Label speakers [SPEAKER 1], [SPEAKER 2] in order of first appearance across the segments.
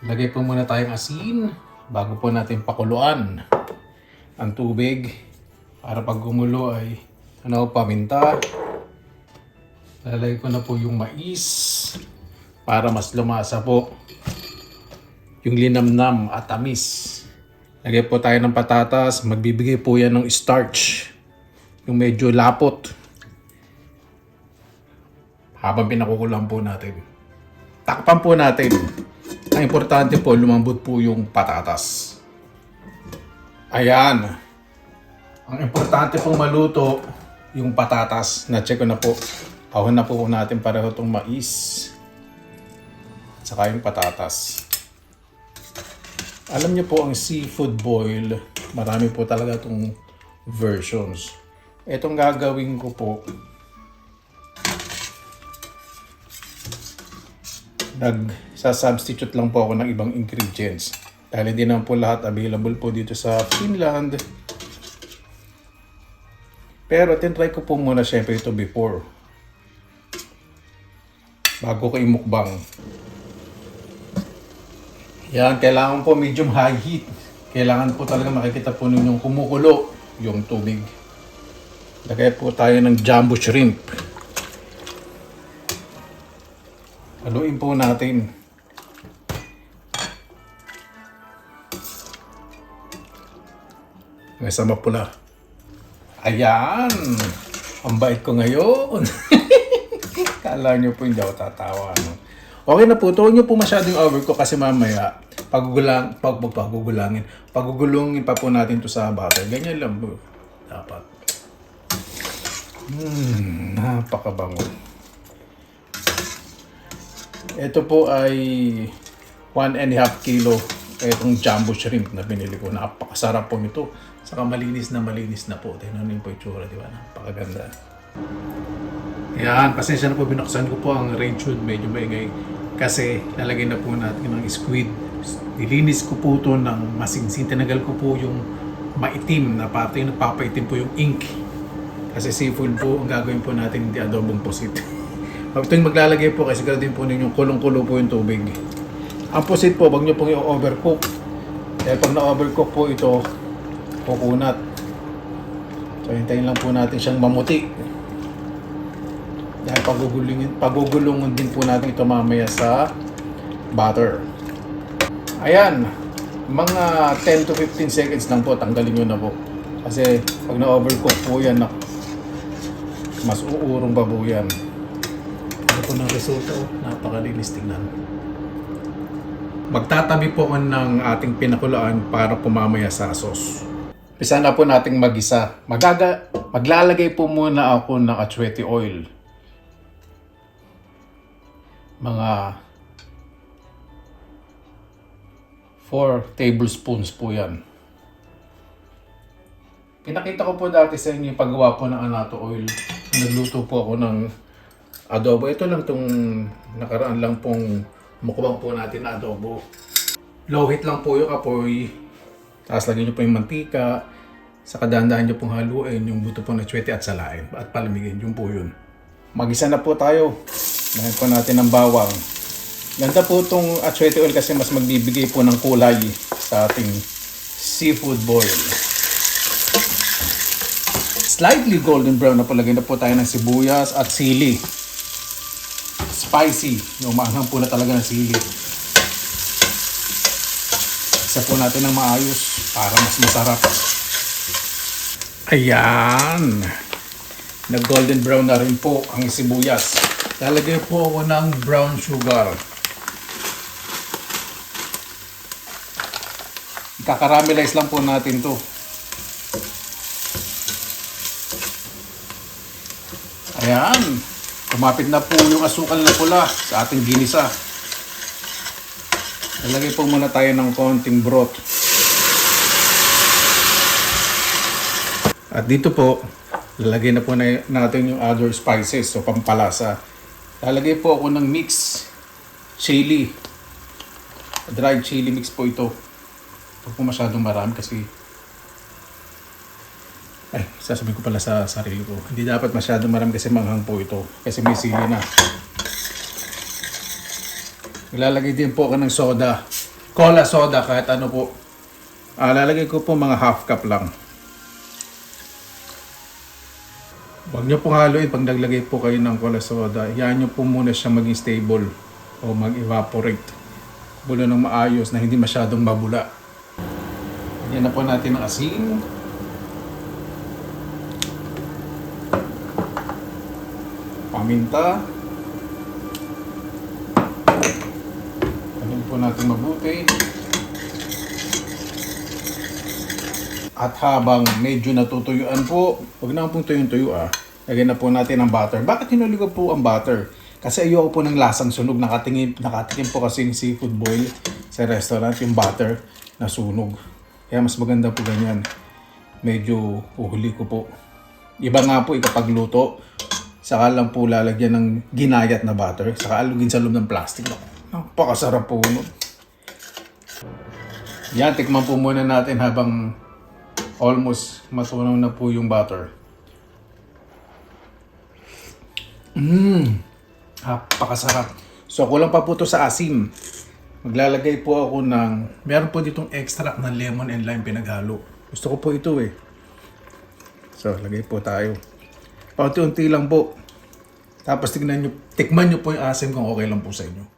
[SPEAKER 1] Lagay po muna tayong asin bago po natin pakuluan ang tubig para pag gumulo ay paminta. Lalagay ko na po yung mais para mas lumasa po yung linamnam at tamis. Lagay po tayo ng patatas. Magbibigay po yan ng starch. Yung medyo lapot. Habang pinakukulang po natin. Takpan po natin. Ang importante po, lumambot po yung patatas. Ayan. Ang importante pong maluto yung patatas. Na-check ko na po. Pahon na po natin pareho itong mais. At saka yung patatas. Alam niyo po ang seafood boil, marami po talaga itong versions. Itong gagawin ko po, nagsasubstitute lang po ako ng ibang ingredients. Dahil hindi naman po lahat available po dito sa Finland. Pero tinry ko po muna syempre ito before. Bago ko imukbang. Yan, kailangan po medium high heat. Kailangan po talaga makikita po ninyong kumukulo yung tubig. Lagay po tayo ng jumbo shrimp. Haluin po natin. May sama pula. Ayan! Ang bait ko ngayon. Kala nyo po hindi ako tatawa. No? Okay na po, tuwag nyo po masyadong overcook kasi mamaya pagugulungin pa po natin to sa butter. Ganyan lang po. Dapat. Napakabango. Ito po ay 1.5 kilo itong jumbo shrimp na binili ko. Napakasarap po nito. Saka malinis na po. Tingnan nyo po yung tsura, di ba? Napakaganda. Yan, pasensya na po, binuksan ko po ang range hood. Medyo maingay. Kasi lalagay na po natin ng squid. Nilinis ko po ito ng masinsin. Tinagal ko po yung maitim na pati yung nagpapaitim po yung ink. Kasi seafood po, ang gagawin po natin hindi adobong pusit. Pag ito yung maglalagay po, kasi siguraduhin po ninyong kulong-kulo po yung tubig. Ang pusit po, wag nyo pong i-overcook. Dahil pag na-overcook po ito, kukunat. So hintayin lang po natin siyang mamuti. Dahil pagugulungin din po natin ito mamaya sa butter. Ayan, mga 10 to 15 seconds lang po, tanggalin nyo na po. Kasi pag na-overcook po yan, mas uurong pa po yan. Ano po ng resulta? Napakalinis tingnan. Magtatabi po ako ng ating pinakulaan para pumamaya sa sauce. Pisa na po nating magisa. Maglalagay po muna ako ng atsuete oil. Mga 4 tablespoons po yan. Pinakita ko po dati sa inyo yung paggawa po ng annatto oil. Nagluto po ako ng adobo. Ito lang itong nakaraan lang pong mukbang po natin na adobo. Low heat lang po yung apoy. Tapos lagyan nyo po yung mantika. Saka dahan-dahan nyo pong haluin yung buto po ng atsuete at salain. At palamigin. Yung po yun. Magisa na po tayo. Lagyan po natin ng bawang. Ganda po itong atsuete oil kasi mas magbibigay po ng kulay sa ating seafood boil. Slightly golden brown na palagay na po tayo ng sibuyas at sili. Spicy. Yung maanghang po na talaga ng sili. Isa po natin ng maayos para mas masarap. Ayan. Nag-golden brown na rin po ang sibuyas. Lalagay po ako ng brown sugar. Kakaramelize lang po natin to. Ayan. Kumapit na po yung asukal na pula sa ating ginisa. Lalagay po muna tayo ng konting broth. At dito po, lalagay na po natin yung other spices o pampalasa. Lalagay po ako ng mix chili. Dried chili mix po ito. Huwag po masyadong marami kasi sasabihin ko pala sa sarili ko. Hindi dapat masyadong marami kasi manghang po ito. Kasi may sili na. Ilalagay din po ako ng soda. cola, soda, kahit ano po. Lalagay ko po mga half cup lang. Huwag nyo pong haluin pag naglagay po kayo ng cola soda. Hayaan nyo po muna siya maging stable o mag-evaporate. Bulo ng maayos na hindi masyadong mabula. Yan na po natin ang asin. Paminta. Haluin po natin mabuti. At habang medyo natutuyuan po, huwag na pong tuyong-tuyo lagyan na po natin ang butter. Bakit hinuli ko po ang butter? Kasi ayoko po ng lasang sunog. Nakatikim po kasi yung seafood boil sa restaurant, yung butter na sunog. Kaya mas maganda po ganyan. Medyo uhuli ko po. Iba nga po kapag luto, saka lang po lalagyan ng ginayat na butter, saka alugin sa loob ng plastic. Napakasarap po. No? Yan, tikman po muna natin habang almost matunaw na po yung butter. Napakasarap. So kulang pa po to sa asim. Maglalagay po ako ng, meron po ditong extract ng lemon and lime pinaghalo. Gusto ko po ito eh. So lagay po tayo. Paunti-unti lang po. Tapos tikman nyo po yung asim kung okay lang po sa inyo.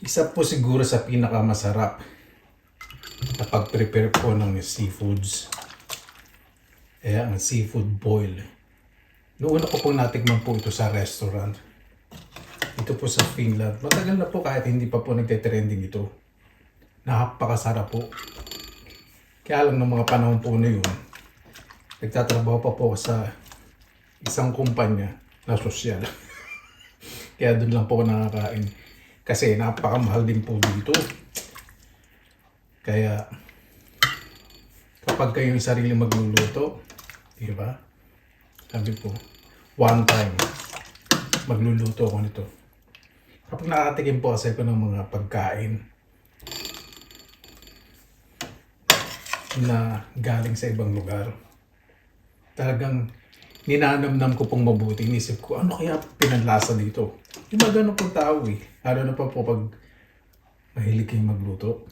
[SPEAKER 1] Isa po siguro sa pinakamasarap kapag prepare po ng seafoods. Ang seafood boil. Noon ko po natikman po ito sa restaurant. Ito po sa Finland. Matagal na po kahit hindi pa po nagte-trending ito. Napakasarap po. Kaya lang ng mga panahon po na yun, nagtatrabaho pa po sa isang kumpanya na sosyal. Kaya doon lang po ako nakakain. Kasi napakamahal din po dito. Kaya kapag kayo yung sarili magluluto, di ba? Sabi ko, one time magluluto ako nito. Kapag nakatikim po kasi ako ng mga pagkain na galing sa ibang lugar, talagang ninanamnam ko pong mabuti. Inisip ko, ano kaya pinanlasa dito? Yung mga ganun pong tao eh. Lalo na pa po pag mahilig kayong magluto.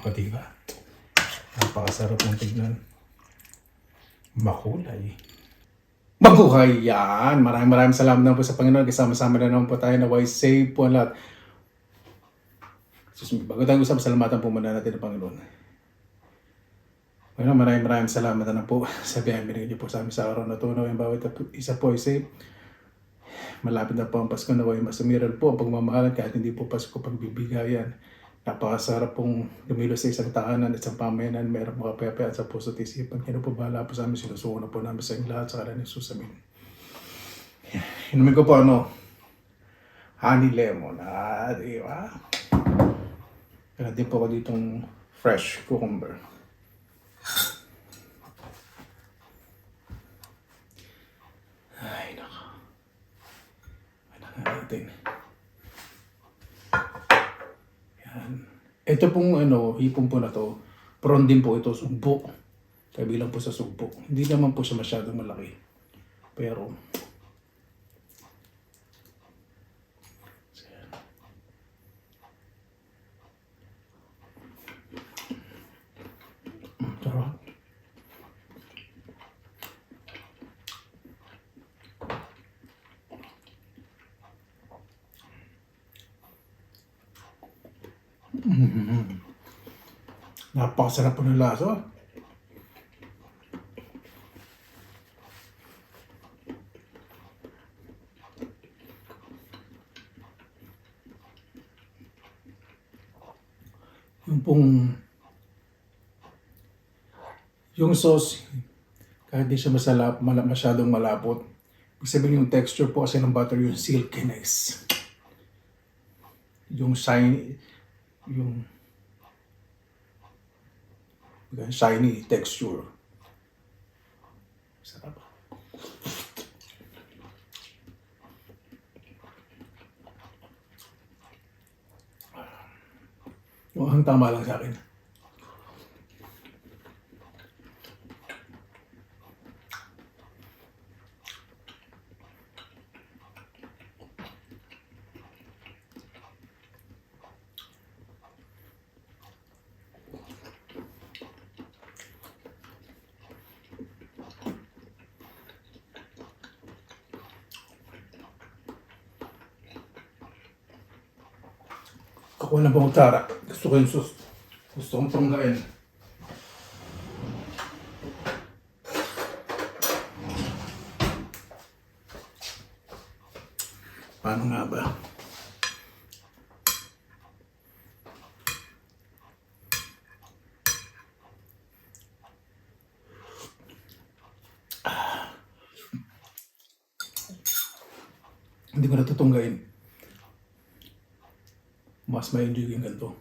[SPEAKER 1] O diba? Napakasarap ng tignan. Makulay. Mabuhay yan! Maraming salamat na po sa Panginoon. Kasama-sama na naman po tayo na wise save po ang lahat. Bago tayo usap, salamatan po muna natin ang Panginoon. Bueno, maraming salamat na po sa biyayang binigay niyo po sa amin sa araw na ito. Naway bawat isa po ay safe. Malapit na po ang Pasko, naway masumiral po ang pagmamahalan kahit hindi po Pasko pagbibigayan. Napakasarap pong lumilos sa isang tahanan at isang pamayanan. Mayroong mga kapayapaan sa puso at isipan. Kaya po bahala po sa amin. Sinusuko na po namin sa inyong lahat sa kalan ni Jesus. Amen. Inumin ko po honey lemon. Diba? Kaya din po ako ditong fresh cucumber. Ay, nako. Ano nga natin. Yan. Ito pong hipon po na to, prawn din po ito, sugpo. Kabilang po sa sugpo. Hindi naman po siya masyadong malaki. Pero, sarap. Napakasarap po ng lasa. Yung sauce, kahit di siya masyadong malapot. Ibig sabihin yung texture po kasi ng butter, yung silkiness. Yung shiny, yung shiny texture. Sarap. Ang tama lang sa akin. Ako na bang utara. Gusto ko yung sus. Gusto kong tunggain. Paano nga ba? Hindi ko natutunggain. Mas may enjoy yung ganito.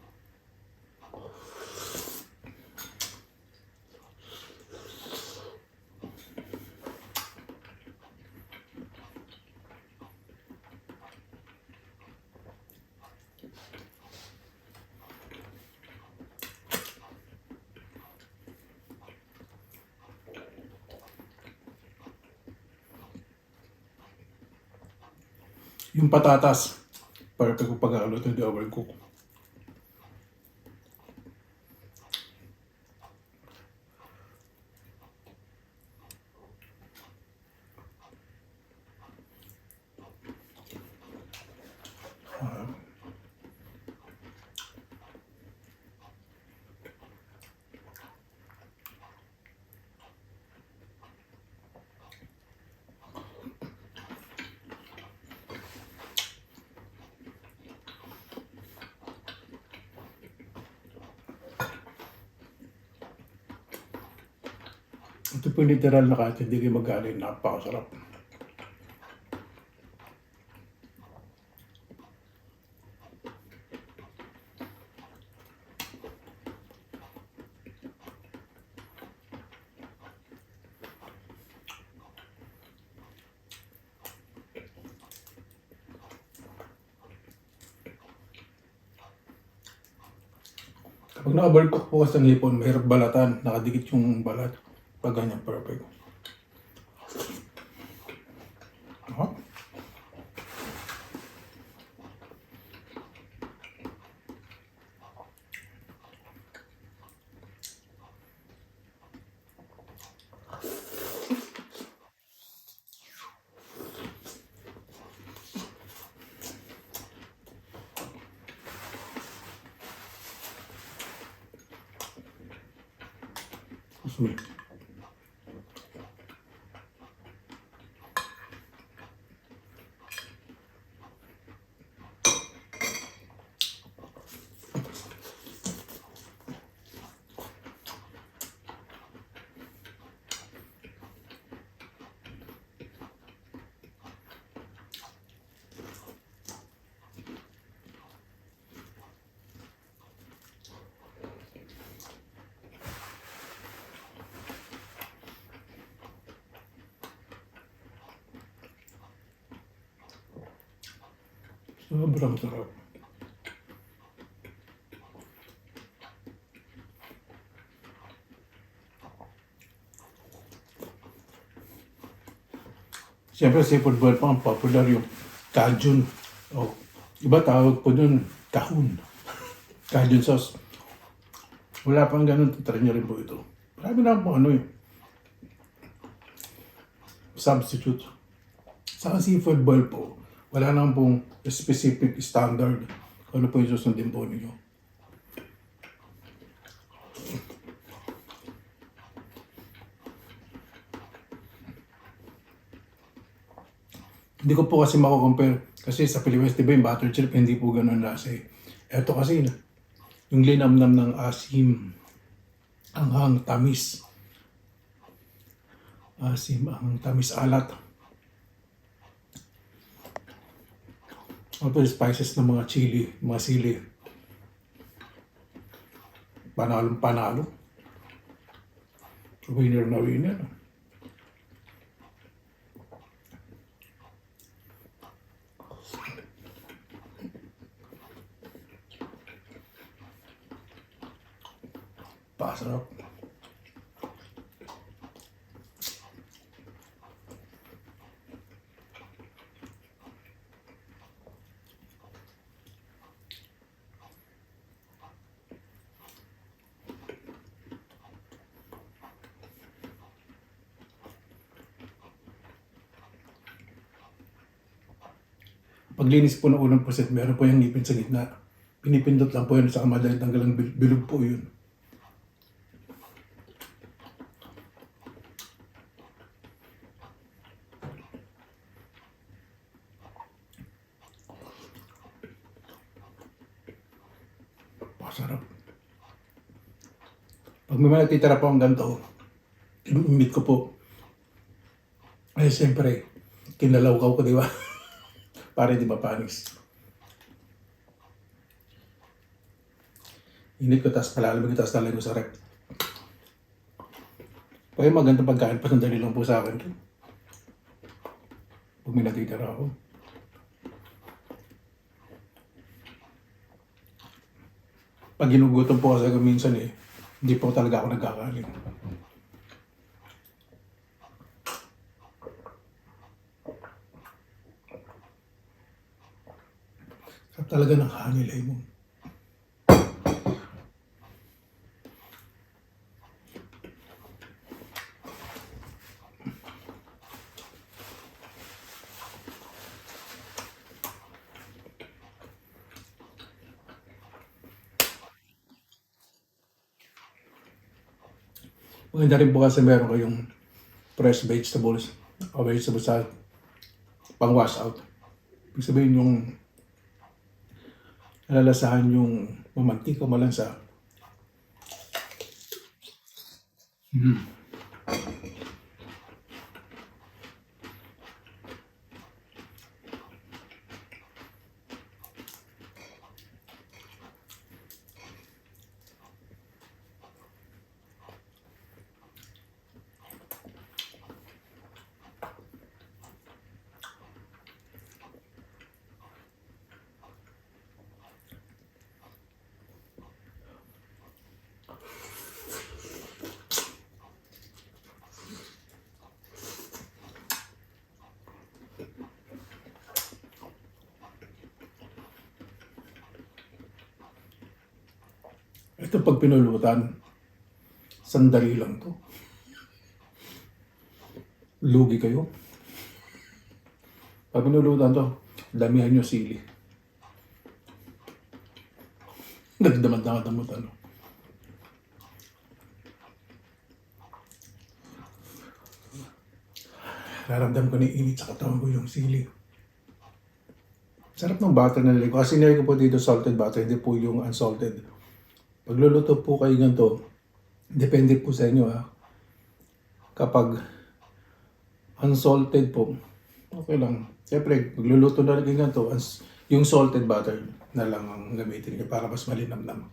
[SPEAKER 1] Yung patatas, perfect ko pag-aluto, hindi overcook. Ito po literal na kahit hindi kayo mag-alin, napakasarap. Kapag na-overcook po kasi ng hipon, mahirap balatan, nakadikit yung balat. Pag ganyan, perfect. Aha. Sweet. Sobrang sarap. Siyempre, seafood boil pa ang popular yung Cajun. O, iba tawag po dun, kahun. Cajun sauce. Wala pang ganun, try nyo rin po ito. Marami na po ano eh. Substitute. Sa seafood boil po, wala naman pong specific standard kung ano po yung susundin po ninyo. Hindi ko po kasi mako-compare. Kasi sa Pilipinas, di ba yung butter chip, hindi po ganun lasa eh. Eto kasi, yung linamnam ng asim, anghang, tamis. Asim, ang tamis, alat. Ano po yung spices ng mga chili, mga sili. Panalong panalo. Winner na winner. Pasarap. Paglinis po ng unang puset, meron po yung ngipin sa gitna. Pinipindot lang po yun sa madali tanggalang bilog po yun. Pasarap. Pag may mga natitira po ang ganito, imit ko po. Ay, siyempre, kinalawkaw ko, di ba? Para di ba panis. Init ko, tapos palalamig ko, tapos lalagay ko sa rep. Pag yung magandang pagkain, pasandali lang po sa akin. Pag may natitira ako. Pag ginugutom po kasi ako minsan hindi po talaga ako nagkakaling. Sarap talaga ng honey lemon. Maganda rin po kasi meron kayong fresh vegetables o vegetables sa pang wash out. Ibig sabihin yung nalalasahan yung mamantika, malansa. Ito pag pinulutan, sandali lang to. Lugi kayo. Pag pinulutan to, damihan nyo sili. Nagdamad-damad ano. Naramdam ko na init sa katawan ko yung sili. Sarap ng butter na nilagay ko. Kasi nilagay ko po dito salted butter, hindi po yung unsalted. Pagluluto po kayo ganito, depende po sa inyo ha. Kapag unsalted po, okay lang. Siyempre, pagluluto na kayo ganito, yung salted butter na lang ang gamitin niyo para mas malinamnam.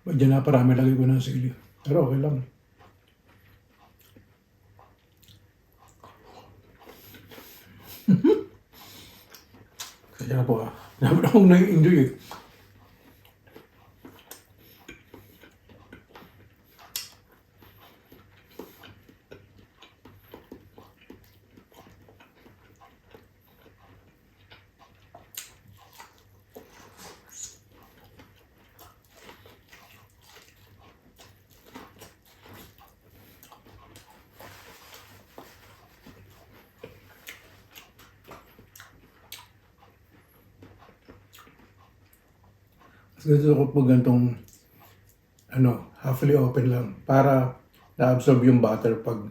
[SPEAKER 1] Diyan na parami lagay ko ng sili. Pero okay lang. Kaya na po ah. Naman akong nai-enjoy eh. Gusto ko po ganitong halfly open lang para na-absorb yung butter pag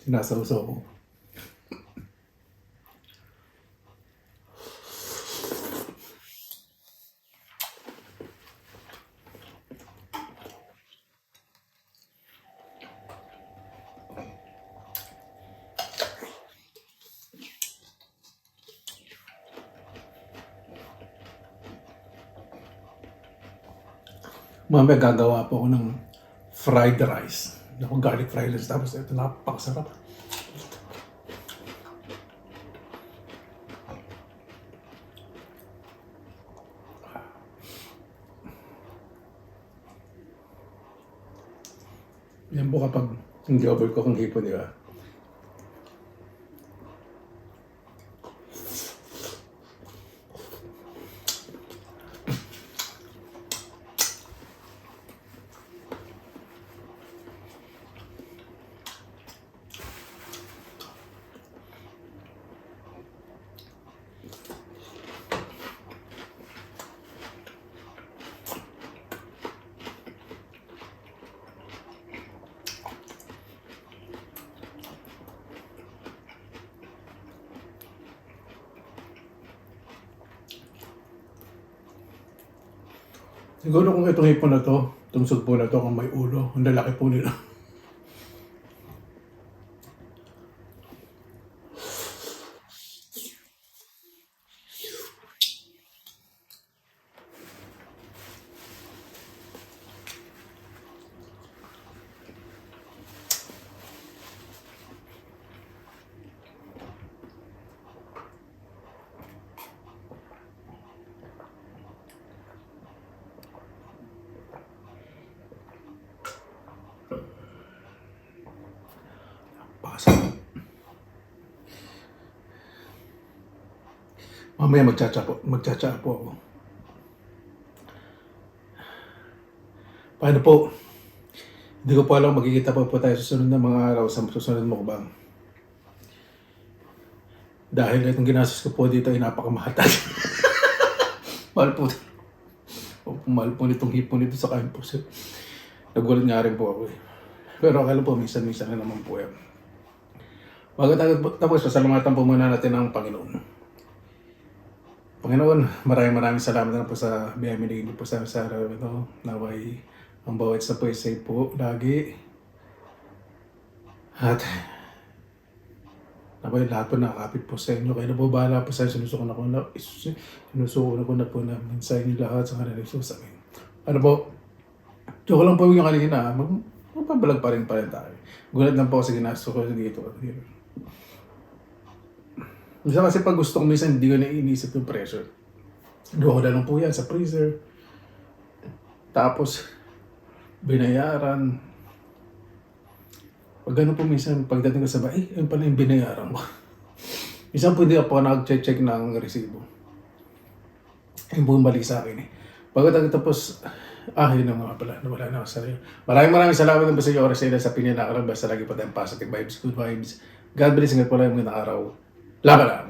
[SPEAKER 1] sinasawsaw ko. Mamaya gagawa po ako ng fried rice. Ako garlic fried rice. Tapos ito napakasarap. Yan po kapag hindi overcook ang hipon, di ba? Siguro kung itong hipon na to, itong sugpo na to, kung may ulo, ang lalaki po nila. Mamaya magtsatsa po ako. Paano po? Hindi ko po alam, magkikita pa po tayo sa susunod na mga araw sa susunod mukbang. Dahil itong ginastos ko po dito ay napakamahal tayo. Mahal po. Mahal po nitong hipon nito sa kain po. Nagulat nga rin po ako eh. Pero akala po, minsan-minsan na naman po yan. Bago tayo tapos, pasalamatan po muna natin ang Panginoon. Panginoon, maraming salamat na po sa biyaya binigay po sa araw ito. Naway ang bawat isa po ay safe po lagi. At naway lahat po nakakapit po sa inyo. Kaya na po bahala po sa inyo. Sinusuko na ko na po namin sa inyo lahat sa kanila Jesus. Amen. Ano po? Joke lang po yung kanina. Magpabalag pa rin tayo. Gulat lang po sa ginastos ko dito. Minsan kasi pag gusto ko, minsan hindi ko na iniisip yung pressure. Doon ko na lang po yan sa freezer. Tapos, binayaran. Pag gano'n po minsan, pagdating ko sa bahay, yun pala yung binayaran mo. Minsan po hindi ako nag-check ng resibo. Yung bumalik sa akin eh. Pagkatapos, yun na nga pala, nawala na ako sa rin. Maraming salamat po sa iyo oras sa pininakarang. Basta lagi pa tayong positive vibes, good vibes. God bless, ingat po lang yung araw. Laban lang!